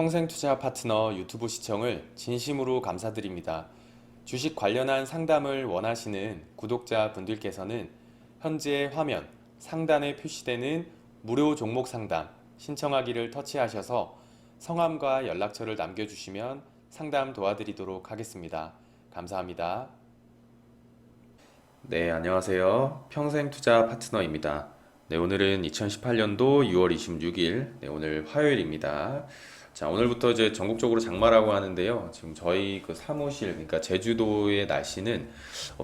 평생투자 파트너 유튜브 시청을 진심으로 감사드립니다. 주식 관련한 상담을 원하시는 구독자 분들께서는 현재 화면 상단에 표시되는 무료 종목 상담 신청하기를 터치하셔서 성함과 연락처를 남겨주시면 상담 도와드리도록 하겠습니다. 감사합니다. 네, 안녕하세요. 평생투자 파트너입니다. 네, 오늘은 2018년도 6월 26일, 네, 오늘 화요일입니다. 자, 오늘부터 이제 전국적으로 장마라고 하는데요. 지금 저희 그 사무실, 그러니까 제주도의 날씨는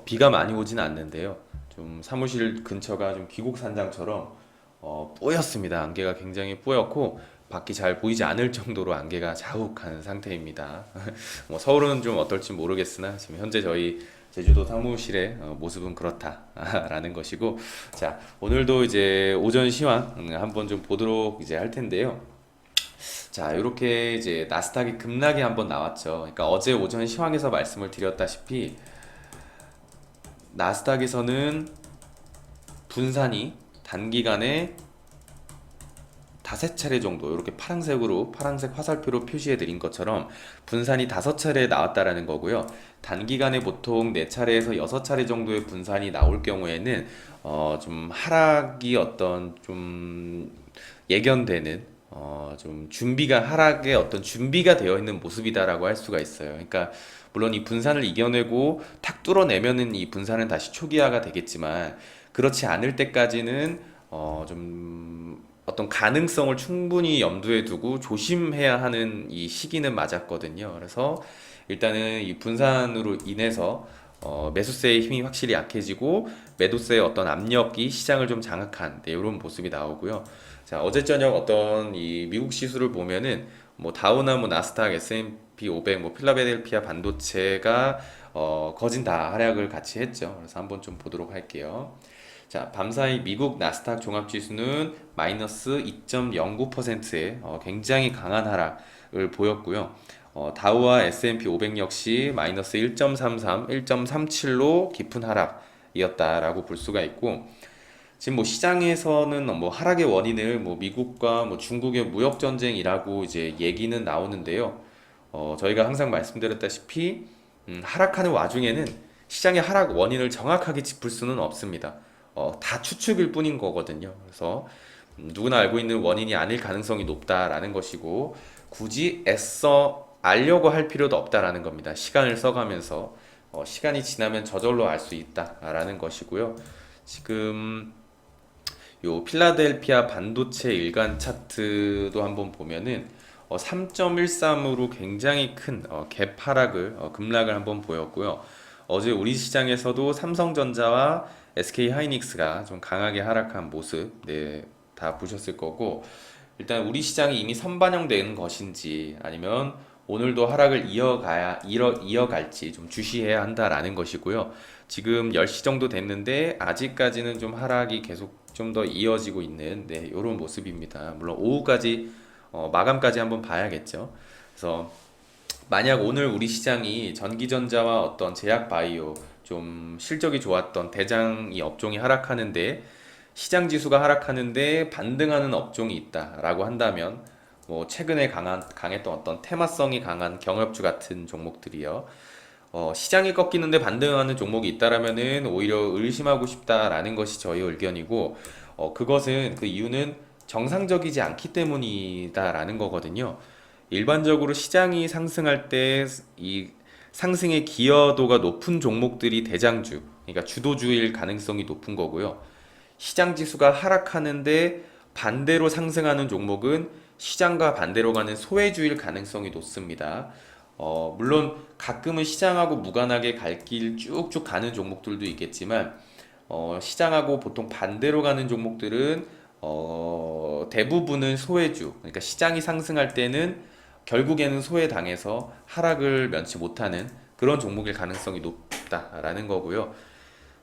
비가 많이 오진 않는데요. 좀 사무실 근처가 좀 귀곡산장처럼 뿌였습니다. 안개가 굉장히 뿌였고 밖이 잘 보이지 않을 정도로 안개가 자욱한 상태입니다. 뭐 서울은 좀 어떨지 모르겠으나 지금 현재 저희 제주도 사무실의 모습은 그렇다라는 것이고, 자, 오늘도 이제 오전 시황 한번 좀 보도록 이제 할 텐데요. 자, 이렇게 이제 나스닥이 급락이 한번 나왔죠. 그러니까 어제 오전 시황에서 말씀을 드렸다시피 나스닥에서는 분산이 단기간에 다섯 차례 정도 이렇게 파란색 화살표로 표시해 드린 것처럼 분산이 다섯 차례 나왔다라는 거고요. 단기간에 보통 네 차례에서 여섯 차례 정도의 분산이 나올 경우에는 좀 하락이 어떤 좀 예견되는 좀 하락의 어떤 준비가 되어 있는 모습이다라고 할 수가 있어요. 그러니까 물론 이 분산을 이겨내고 탁 뚫어내면은 이 분산은 다시 초기화가 되겠지만 그렇지 않을 때까지는 좀 어떤 가능성을 충분히 염두에 두고 조심해야 하는 이 시기는 맞았거든요. 그래서 일단은 이 분산으로 인해서 매수세의 힘이 확실히 약해지고 매도세의 어떤 압력이 시장을 좀 장악한 이런 모습이 나오고요. 자, 어제 저녁 어떤 이 미국 지수를 보면은 뭐 다우나 뭐 나스닥, S&P 500, 뭐 필라델피아 반도체가 거진 다 하락을 같이 했죠. 그래서 한번 좀 보도록 할게요. 자, 밤사이 미국 나스닥 종합지수는 마이너스 2.09%의 굉장히 강한 하락을 보였고요. 다우와 S&P 500 역시 마이너스 1.33, 1.37로 깊은 하락이었다라고 볼 수가 있고, 지금 뭐 시장에서는 뭐 하락의 원인을 뭐 미국과 뭐 중국의 무역 전쟁이라고 이제 얘기는 나오는데요. 저희가 항상 말씀드렸다시피 하락하는 와중에는 시장의 하락 원인을 정확하게 짚을 수는 없습니다. 다 추측일 뿐인 거거든요. 그래서 누구나 알고 있는 원인이 아닐 가능성이 높다라는 것이고 굳이 애써 알려고 할 필요도 없다라는 겁니다. 시간을 써가면서 시간이 지나면 저절로 알 수 있다라는 것이고요. 지금 요 필라델피아 반도체 일간 차트도 한번 보면은 3.13으로 굉장히 큰 갭 하락을 급락을 한번 보였고요. 어제 우리 시장에서도 삼성전자와 SK 하이닉스가 좀 강하게 하락한 모습, 네, 다 보셨을 거고, 일단 우리 시장이 이미 선반영된 것인지 아니면 오늘도 하락을 이어갈지 좀 주시해야 한다라는 것이고요. 지금 10시 정도 됐는데 아직까지는 좀 하락이 계속 좀 더 이어지고 있는 네, 이런 모습입니다. 물론 오후까지 마감까지 한번 봐야겠죠. 그래서 만약 오늘 우리 시장이 전기전자와 어떤 제약바이오 좀 실적이 좋았던 대장이 업종이 하락하는데 시장 지수가 하락하는데 반등하는 업종이 있다라고 한다면 뭐 최근에 강했던 어떤 테마성이 강한 경협주 같은 종목들이요. 시장이 꺾이는데 반등하는 종목이 있다라면은 오히려 의심하고 싶다라는 것이 저희 의견이고, 그것은 그 이유는 정상적이지 않기 때문이다라는 거거든요. 일반적으로 시장이 상승할 때 이 상승의 기여도가 높은 종목들이 대장주, 그러니까 주도주일 가능성이 높은 거고요. 시장 지수가 하락하는데 반대로 상승하는 종목은 시장과 반대로 가는 소외주일 가능성이 높습니다. 물론 가끔은 시장하고 무관하게 갈 길 쭉쭉 가는 종목들도 있겠지만, 시장하고 보통 반대로 가는 종목들은 대부분은 소외주, 그러니까 시장이 상승할 때는 결국에는 소외당해서 하락을 면치 못하는 그런 종목일 가능성이 높다라는 거고요.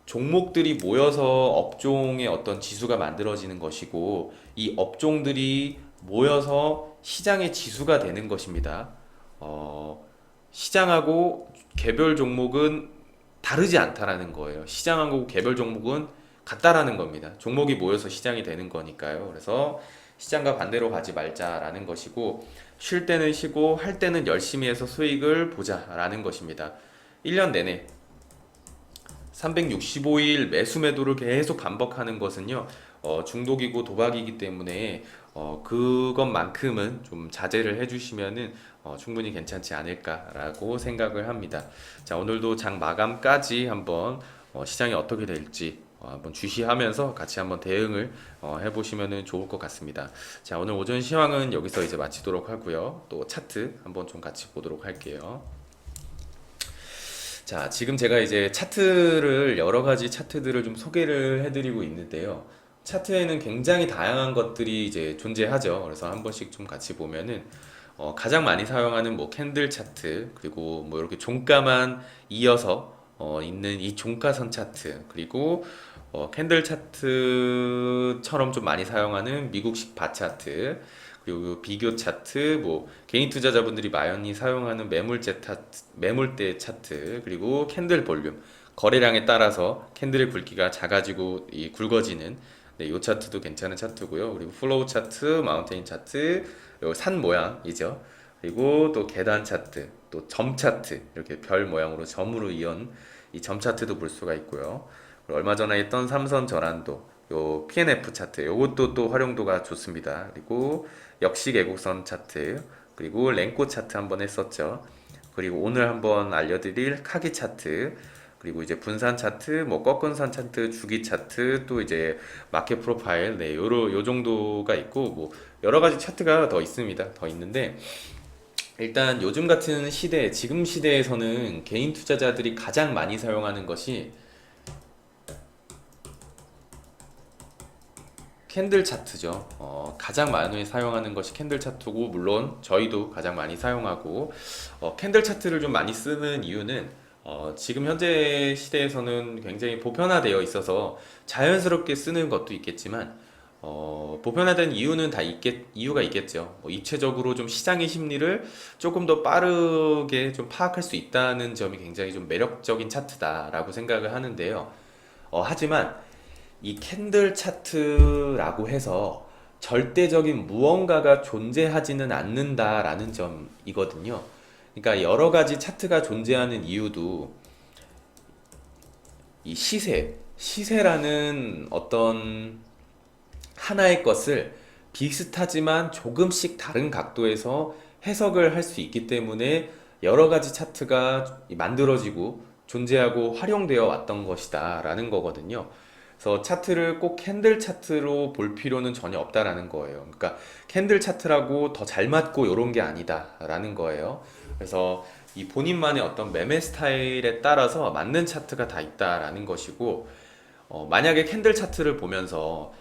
종목들이 모여서 업종의 어떤 지수가 만들어지는 것이고 이 업종들이 모여서 시장의 지수가 되는 것입니다. 시장하고 개별 종목은 다르지 않다라는 거예요. 시장하고 개별 종목은 같다라는 겁니다. 종목이 모여서 시장이 되는 거니까요. 그래서 시장과 반대로 가지 말자라는 것이고, 쉴 때는 쉬고 할 때는 열심히 해서 수익을 보자라는 것입니다. 1년 내내 365일 매수 매도를 계속 반복하는 것은요, 중독이고 도박이기 때문에 그것만큼은 좀 자제를 해주시면은 충분히 괜찮지 않을까라고 생각을 합니다. 자, 오늘도 장 마감까지 한번 시장이 어떻게 될지 한번 주시하면서 같이 한번 대응을 해보시면은 좋을 것 같습니다. 자, 오늘 오전 시황은 여기서 이제 마치도록 하고요. 또 차트 한번 좀 같이 보도록 할게요. 자, 지금 제가 이제 차트를 여러 가지 차트들을 좀 소개를 해드리고 있는데요. 차트에는 굉장히 다양한 것들이 이제 존재하죠. 그래서 한 번씩 좀 같이 보면은 가장 많이 사용하는 뭐 캔들 차트, 그리고 뭐 이렇게 종가만 이어서 있는 이 종가선 차트, 그리고 캔들 차트처럼 좀 많이 사용하는 미국식 바 차트, 그리고 비교 차트, 뭐 개인 투자자분들이 많이 사용하는 매물대 차트, 그리고 캔들 볼륨, 거래량에 따라서 캔들의 굵기가 작아지고 굵어지는 네, 요 차트도 괜찮은 차트고요. 그리고 플로우 차트, 마운테인 차트, 요 산 모양이죠. 그리고 또 계단 차트, 또 점 차트, 이렇게 별 모양으로 점으로 이은 이 점 차트도 볼 수가 있고요. 그리고 얼마 전에 했던 삼선 전환도, 요 PNF 차트, 요것도 또 활용도가 좋습니다. 그리고 역식 애국선 차트, 그리고 랭코 차트 한번 했었죠. 그리고 오늘 한번 알려드릴 카기 차트, 그리고 이제 분산 차트, 뭐 꺾은선 차트, 주기 차트, 또 이제 마켓 프로파일, 네, 요 정도가 있고, 뭐 여러 가지 차트가 더 있습니다. 더 있는데, 일단 요즘 같은 시대, 지금 시대에서는 개인 투자자들이 가장 많이 사용하는 것이 캔들 차트죠. 가장 많이 사용하는 것이 캔들 차트고, 물론 저희도 가장 많이 사용하고, 캔들 차트를 좀 많이 쓰는 이유는 지금 현재 시대에서는 굉장히 보편화되어 있어서 자연스럽게 쓰는 것도 있겠지만, 보편화된 이유는 이유가 있겠죠. 입체적으로 좀 시장의 심리를 조금 더 빠르게 좀 파악할 수 있다는 점이 굉장히 좀 매력적인 차트다라고 생각을 하는데요. 하지만 이 캔들 차트라고 해서 절대적인 무언가가 존재하지는 않는다라는 점이거든요. 그러니까 여러 가지 차트가 존재하는 이유도 이 시세라는 어떤 하나의 것을 비슷하지만 조금씩 다른 각도에서 해석을 할 수 있기 때문에 여러 가지 차트가 만들어지고 존재하고 활용되어 왔던 것이다 라는 거거든요. 그래서 차트를 꼭 캔들 차트로 볼 필요는 전혀 없다라는 거예요. 그러니까 캔들 차트라고 더 잘 맞고 이런 게 아니다라는 거예요. 그래서 이 본인만의 어떤 매매 스타일에 따라서 맞는 차트가 다 있다라는 것이고, 만약에 캔들 차트를 보면서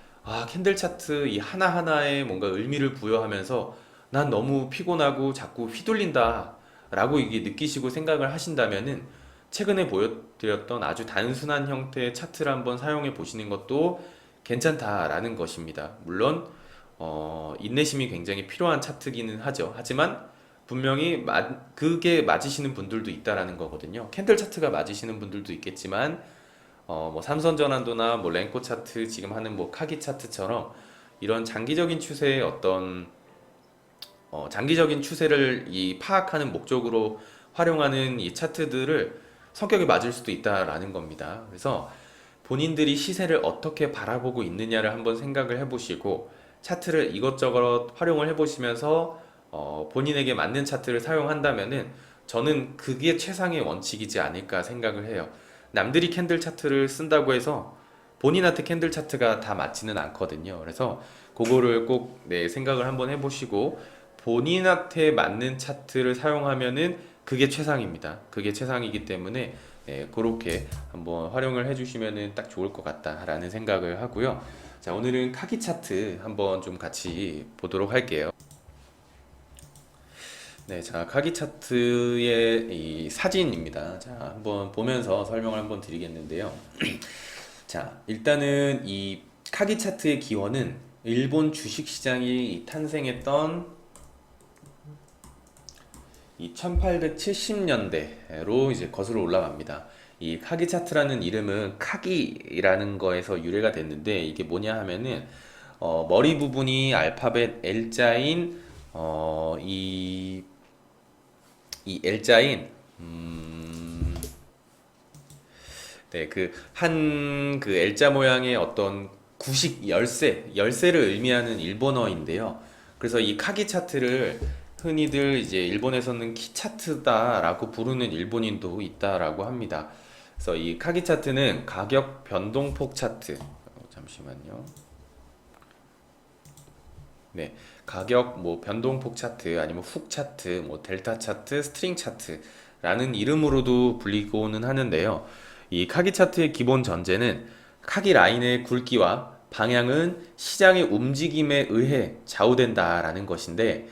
캔들 차트 이 하나하나에 뭔가 의미를 부여하면서 난 너무 피곤하고 자꾸 휘둘린다 라고 이게 느끼시고 생각을 하신다면은 최근에 보여드렸던 아주 단순한 형태의 차트를 한번 사용해 보시는 것도 괜찮다라는 것입니다. 물론 인내심이 굉장히 필요한 차트기는 하죠. 하지만 분명히 그게 맞으시는 분들도 있다라는 거거든요. 캔들 차트가 맞으시는 분들도 있겠지만 뭐 삼선 전환도나 뭐 랭코 차트, 지금 하는 뭐 카기 차트처럼 이런 장기적인 추세의 어떤 장기적인 추세를 파악하는 목적으로 활용하는 이 차트들을 성격이 맞을 수도 있다라는 겁니다. 그래서 본인들이 시세를 어떻게 바라보고 있느냐를 한번 생각을 해보시고, 차트를 이것저것 활용을 해보시면서 본인에게 맞는 차트를 사용한다면은 저는 그게 최상의 원칙이지 않을까 생각을 해요. 남들이 캔들 차트를 쓴다고 해서 본인한테 캔들 차트가 다 맞지는 않거든요. 그래서 그거를 꼭 생각을 한번 해보시고, 본인한테 맞는 차트를 사용하면은 그게 최상입니다. 그게 최상이기 때문에 그렇게 한번 활용을 해주시면은 딱 좋을 것 같다라는 생각을 하고요. 자, 오늘은 카기 차트 한번 좀 같이 보도록 할게요. 네, 자, 카기 차트의 이 사진입니다. 자, 한번 보면서 설명을 한번 드리겠는데요. 자, 일단은 이 카기 차트의 기원은 일본 주식시장이 탄생했던 이 1870년대로 이제 거슬러 올라갑니다. 이 카기 차트라는 이름은 카기라는 거에서 유래가 됐는데, 이게 뭐냐 하면은 머리 부분이 알파벳 L자인 이 L자인 네, 그 L자 모양의 어떤 구식 열쇠를 의미하는 일본어인데요. 그래서 이 카기 차트를 흔히들 이제 일본에서는 키 차트다라고 부르는 일본인도 있다라고 합니다. 그래서 이 카기 차트는 가격 변동폭 차트. 잠시만요. 네, 가격 뭐 변동폭 차트 아니면 훅 차트, 뭐 델타 차트, 스트링 차트라는 이름으로도 불리고는 하는데요. 이 카기 차트의 기본 전제는 카기 라인의 굵기와 방향은 시장의 움직임에 의해 좌우된다라는 것인데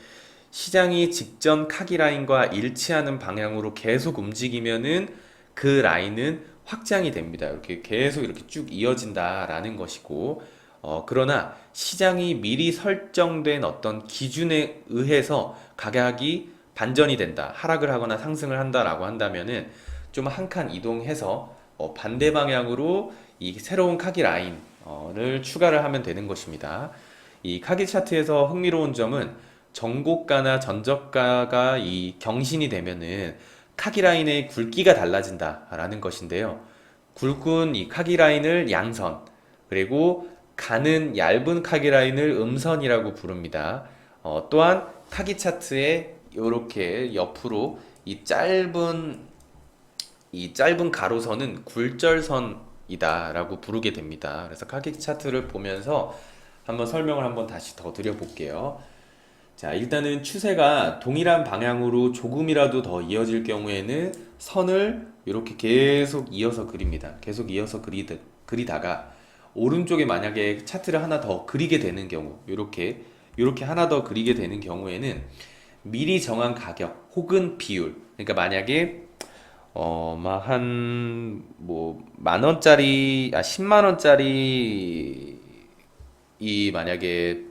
시장이 직전 카기 라인과 일치하는 방향으로 계속 움직이면은 그 라인은 확장이 됩니다. 이렇게 계속 이렇게 쭉 이어진다라는 것이고, 그러나 시장이 미리 설정된 어떤 기준에 의해서 가격이 반전이 된다, 하락을 하거나 상승을 한다라고 한다면은 좀 한 칸 이동해서 반대 방향으로 이 새로운 카기 라인을 추가를 하면 되는 것입니다. 이 카기 차트에서 흥미로운 점은 정고가나 전저가가 이 경신이 되면은 카기 라인의 굵기가 달라진다라는 것인데요. 굵은 이 카기 라인을 양선, 그리고 가는 얇은 카기 라인을 음선이라고 부릅니다. 또한 카기 차트에 이렇게 옆으로 이 짧은 가로선은 굴절선이다라고 부르게 됩니다. 그래서 카기 차트를 보면서 한번 설명을 한번 다시 더 드려볼게요. 자, 일단은 추세가 동일한 방향으로 조금이라도 더 이어질 경우에는 선을 이렇게 계속 이어서 그립니다. 계속 이어서 그리다가 오른쪽에 만약에 차트를 하나 더 그리게 되는 경우, 이렇게 하나 더 그리게 되는 경우에는 미리 정한 가격 혹은 비율, 그러니까 만약에 막 뭐 만 원짜리, 10만 원짜리 이 만약에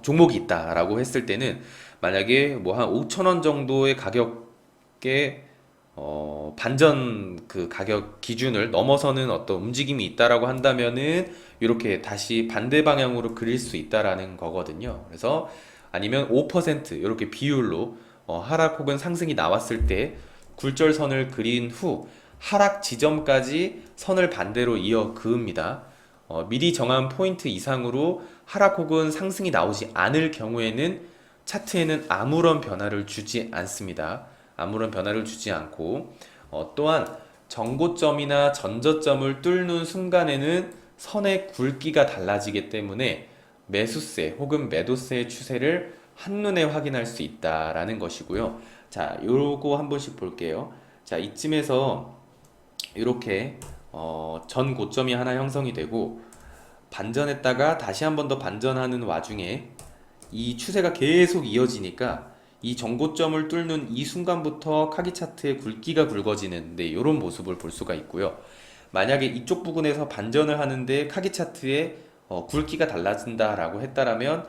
종목이 있다라고 했을 때는 만약에 뭐 한 5천 원 정도의 가격에 반전 그 가격 기준을 넘어서는 어떤 움직임이 있다라고 한다면은 이렇게 다시 반대 방향으로 그릴 수 있다라는 거거든요. 그래서 아니면 5% 이렇게 비율로 하락 혹은 상승이 나왔을 때 굴절선을 그린 후 하락 지점까지 선을 반대로 이어 그읍니다. 미리 정한 포인트 이상으로 하락 혹은 상승이 나오지 않을 경우에는 차트에는 아무런 변화를 주지 않습니다. 아무런 변화를 주지 않고 또한 정고점이나 전저점을 뚫는 순간에는 선의 굵기가 달라지기 때문에 매수세 혹은 매도세의 추세를 한눈에 확인할 수 있다라는 것이고요. 자, 요거 한 번씩 볼게요. 자, 이쯤에서 이렇게 전 고점이 하나 형성이 되고 반전했다가 다시 한 번 더 반전하는 와중에 이 추세가 계속 이어지니까 이 정고점을 뚫는 이 순간부터 카기 차트의 굵기가 굵어지는 이런 모습을 볼 수가 있고요. 만약에 이쪽 부분에서 반전을 하는데 카기 차트의 굵기가 달라진다라고 했다라면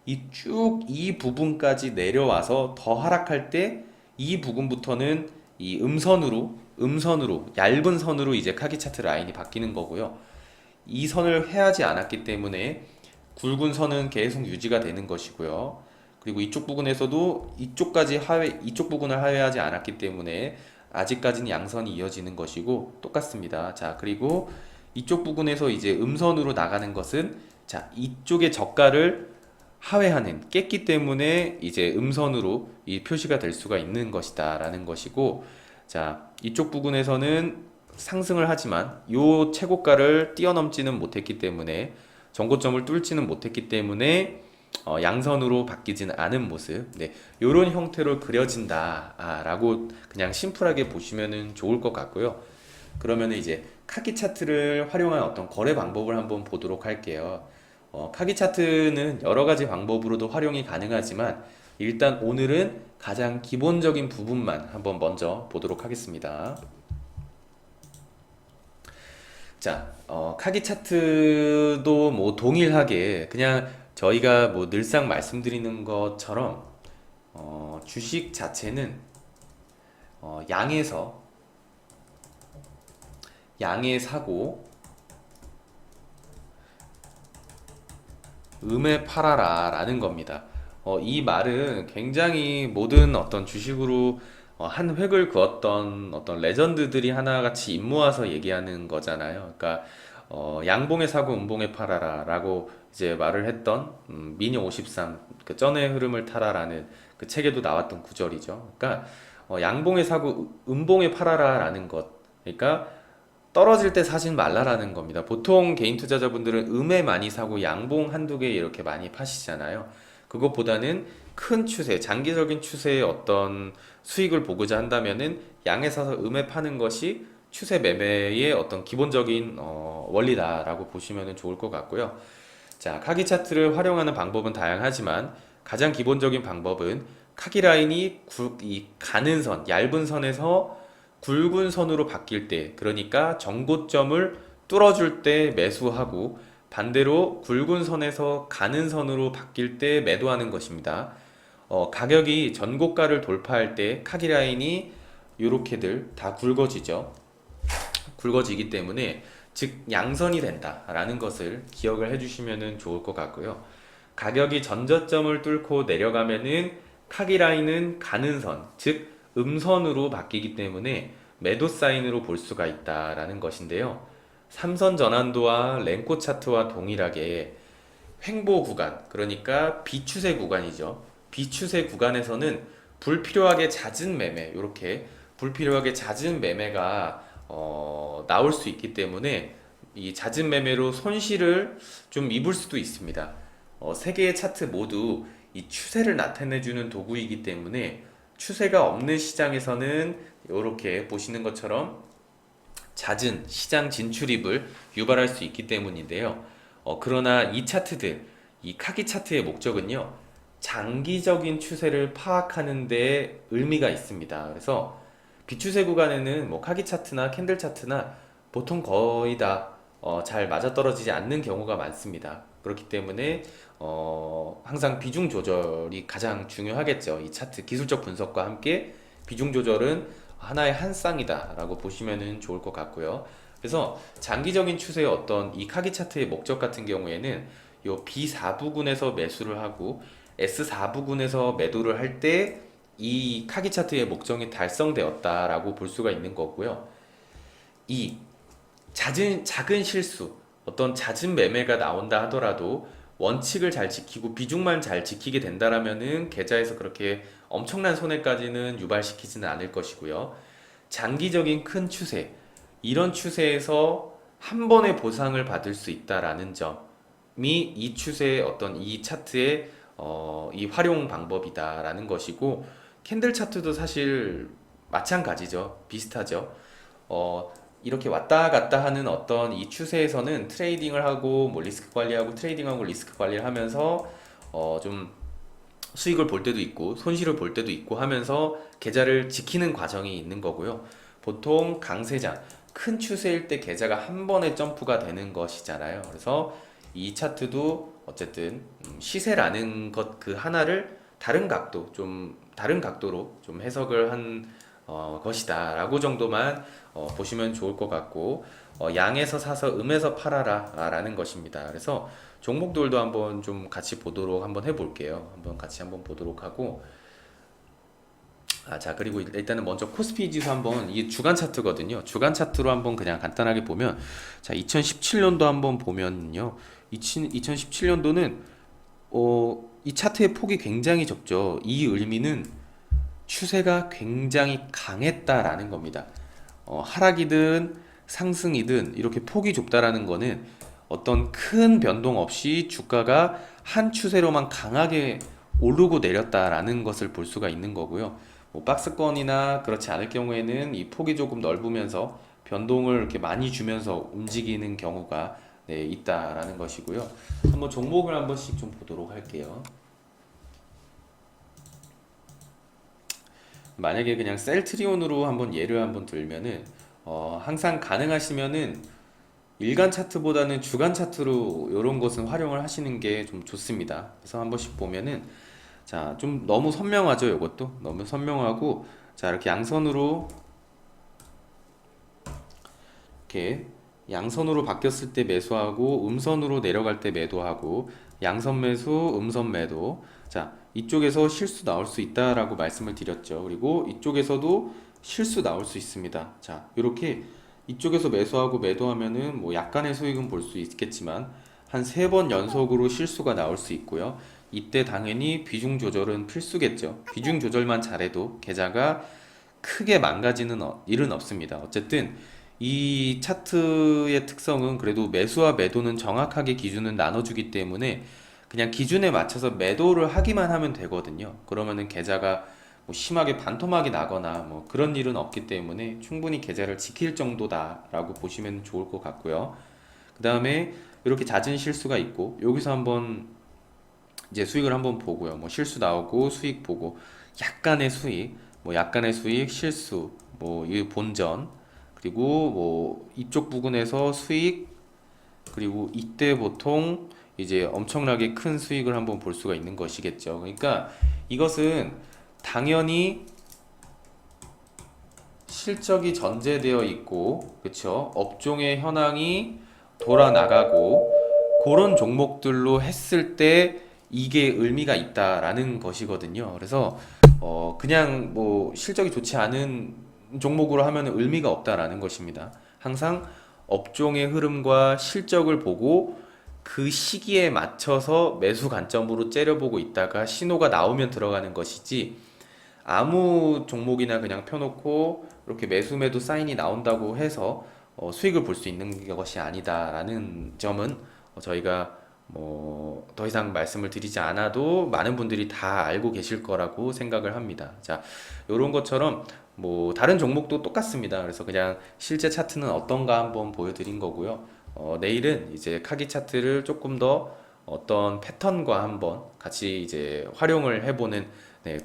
이 부분까지 내려와서 더 하락할 때 이 부분부터는 이 음선으로 얇은 선으로 이제 카기 차트 라인이 바뀌는 거고요. 이 선을 회하지 않았기 때문에 굵은 선은 계속 유지가 되는 것이고요. 그리고 이쪽 부분에서도 이쪽 부분을 하회하지 않았기 때문에 아직까지는 양선이 이어지는 것이고 똑같습니다. 자, 그리고 이쪽 부분에서 이제 음선으로 나가는 것은 자, 이쪽의 저가를 하회하는 깼기 때문에 이제 음선으로 이 표시가 될 수가 있는 것이다라는 것이고 자, 이쪽 부분에서는 상승을 하지만 요 최고가를 뛰어넘지는 못했기 때문에 정고점을 뚫지는 못했기 때문에 양선으로 바뀌지는 않은 모습, 네, 요런 형태로 그려진다라고 그냥 심플하게 보시면 좋을 것 같고요. 그러면 이제 카기 차트를 활용한 어떤 거래 방법을 한번 보도록 할게요. 카기 차트는 여러 가지 방법으로도 활용이 가능하지만 일단 오늘은 가장 기본적인 부분만 한번 먼저 보도록 하겠습니다. 자, 카기 차트도 뭐 동일하게 그냥 저희가 뭐 늘상 말씀드리는 것처럼 주식 자체는 양에 사고 음에 팔아라 라는 겁니다. 이 말은 굉장히 모든 어떤 주식으로 한 획을 그었던 어떤 레전드들이 하나같이 입모아서 얘기하는 거잖아요. 그러니까 양봉에 사고 음봉에 팔아라라고 이제 말을 했던 미니 53, 그 쩐의 흐름을 타라라는 그 책에도 나왔던 구절이죠. 그러니까 양봉에 사고 음봉에 팔아라라는 것. 그러니까 떨어질 때 사진 말라라는 겁니다. 보통 개인 투자자분들은 음에 많이 사고 양봉 한두 개 이렇게 많이 파시잖아요. 그것보다는 큰 추세, 장기적인 추세의 어떤 수익을 보고자 한다면은 양에 사서 음에 파는 것이 추세 매매의 어떤 기본적인 원리다라고 보시면 좋을 것 같고요. 자, 카기 차트를 활용하는 방법은 다양하지만 가장 기본적인 방법은 카기 라인이 이 가는 선, 얇은 선에서 굵은 선으로 바뀔 때, 그러니까 정고점을 뚫어줄 때 매수하고 반대로 굵은 선에서 가는 선으로 바뀔 때 매도하는 것입니다. 가격이 전고가를 돌파할 때 카기 라인이 이렇게들 다 굵어지죠. 굵어지기 때문에 즉 양선이 된다라는 것을 기억을 해주시면 좋을 것 같고요. 가격이 전저점을 뚫고 내려가면은 카기 라인은 가는 선, 즉 음선으로 바뀌기 때문에 매도 사인으로 볼 수가 있다라는 것인데요. 삼선 전환도와 랭코 차트와 동일하게 횡보 구간, 그러니까 비추세 구간이죠. 비추세 구간에서는 불필요하게 잦은 매매, 이렇게 불필요하게 잦은 매매가 나올 수 있기 때문에 이 잦은 매매로 손실을 좀 입을 수도 있습니다. 세 개의 차트 모두 이 추세를 나타내주는 도구이기 때문에 추세가 없는 시장에서는 이렇게 보시는 것처럼 잦은 시장 진출입을 유발할 수 있기 때문인데요. 그러나 이 차트들, 이 카기 차트의 목적은요, 장기적인 추세를 파악하는 데 의미가 있습니다. 그래서 비추세 구간에는 뭐 카기 차트나 캔들 차트나 보통 거의 다 잘 맞아떨어지지 않는 경우가 많습니다. 그렇기 때문에 항상 비중 조절이 가장 중요하겠죠. 이 차트 기술적 분석과 함께 비중 조절은 하나의 한 쌍이다라고 보시면 좋을 것 같고요. 그래서 장기적인 추세의 어떤 이 카기 차트의 목적 같은 경우에는 요 B4부근에서 매수를 하고 S4부근에서 매도를 할 때 이 카기 차트의 목적이 달성되었다라고 볼 수가 있는 거고요. 이 작은 실수, 어떤 잦은 매매가 나온다 하더라도 원칙을 잘 지키고 비중만 잘 지키게 된다라면은 계좌에서 그렇게 엄청난 손해까지는 유발시키지는 않을 것이고요. 장기적인 큰 추세, 이런 추세에서 한 번에 보상을 받을 수 있다라는 점이 이 추세의 어떤 이 차트의 이 활용 방법이다라는 것이고, 캔들 차트도 사실 마찬가지죠. 비슷하죠. 이렇게 왔다 갔다 하는 어떤 이 추세에서는 트레이딩을 하고 뭐 리스크 관리하고 트레이딩하고 리스크 관리를 하면서 좀 수익을 볼 때도 있고 손실을 볼 때도 있고 하면서 계좌를 지키는 과정이 있는 거고요. 보통 강세장, 큰 추세일 때 계좌가 한 번에 점프가 되는 것이잖아요. 그래서 이 차트도 어쨌든 시세라는 것 그 하나를 다른 각도로 좀 해석을 한 것이다라고 정도만 보시면 좋을 것 같고, 양에서 사서 음에서 팔아라 라는 것입니다. 그래서 종목들도 한번 좀 같이 보도록 한번 해볼게요. 한번 같이 한번 보도록 하고, 자, 그리고 일단은 먼저 코스피 지수 한번, 이게 주간 차트거든요. 주간 차트로 한번 그냥 간단하게 보면, 자, 2017년도 한번 보면요. 2017년도는 이 차트의 폭이 굉장히 적죠. 이 의미는 추세가 굉장히 강했다라는 겁니다. 하락이든 상승이든 이렇게 폭이 좁다라는 거는 어떤 큰 변동 없이 주가가 한 추세로만 강하게 오르고 내렸다라는 것을 볼 수가 있는 거고요. 뭐 박스권이나 그렇지 않을 경우에는 이 폭이 조금 넓으면서 변동을 이렇게 많이 주면서 움직이는 경우가 있다라는 것이고요. 한번 종목을 한 번씩 좀 보도록 할게요. 만약에 그냥 셀트리온으로 한번 예를 한번 들면은 항상 가능하시면은 일간 차트보다는 주간 차트로 이런 것은 활용을 하시는 게 좀 좋습니다. 그래서 한 번씩 보면은 자, 좀 너무 선명하죠, 이것도 너무 선명하고, 자, 이렇게 양선으로 이렇게 양선으로 바뀌었을 때 매수하고 음선으로 내려갈 때 매도하고 양선 매수, 음선 매도. 자, 이쪽에서 실수 나올 수 있다라고 말씀을 드렸죠. 그리고 이쪽에서도 실수 나올 수 있습니다. 자, 이렇게 이쪽에서 매수하고 매도하면은 뭐 약간의 수익은 볼 수 있겠지만 한 3번 연속으로 실수가 나올 수 있고요. 이때 당연히 비중 조절은 필수겠죠. 비중 조절만 잘해도 계좌가 크게 망가지는 일은 없습니다. 어쨌든 이 차트의 특성은 그래도 매수와 매도는 정확하게 기준을 나눠주기 때문에 그냥 기준에 맞춰서 매도를 하기만 하면 되거든요. 그러면은 계좌가 뭐 심하게 반토막이 나거나 뭐 그런 일은 없기 때문에 충분히 계좌를 지킬 정도다라고 보시면 좋을 것 같고요. 그 다음에 이렇게 잦은 실수가 있고 여기서 한번 이제 수익을 한번 보고요. 뭐 실수 나오고 수익 보고 약간의 수익, 뭐 약간의 수익, 실수, 뭐 이 본전, 그리고 뭐 이쪽 부분에서 수익, 그리고 이때 보통 이제 엄청나게 큰 수익을 한번 볼 수가 있는 것이겠죠. 그러니까 이것은 당연히 실적이 전제되어 있고, 그렇죠? 업종의 현황이 돌아 나가고 그런 종목들로 했을 때 이게 의미가 있다라는 것이거든요. 그래서 그냥 뭐 실적이 좋지 않은 종목으로 하면 의미가 없다라는 것입니다. 항상 업종의 흐름과 실적을 보고 그 시기에 맞춰서 매수 관점으로 째려보고 있다가 신호가 나오면 들어가는 것이지 아무 종목이나 그냥 펴놓고 이렇게 매수 매도 사인이 나온다고 해서 수익을 볼 수 있는 것이 아니다라는 점은 저희가 뭐 더 이상 말씀을 드리지 않아도 많은 분들이 다 알고 계실 거라고 생각을 합니다. 자, 이런 것처럼 뭐 다른 종목도 똑같습니다. 그래서 그냥 실제 차트는 어떤가 한번 보여드린 거고요. 내일은 이제 카기 차트를 조금 더 어떤 패턴과 한번 같이 이제 활용을 해보는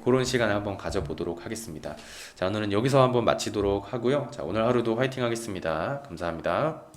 그런 시간을 한번 가져보도록 하겠습니다. 자, 오늘은 여기서 한번 마치도록 하고요. 자, 오늘 하루도 화이팅 하겠습니다. 감사합니다.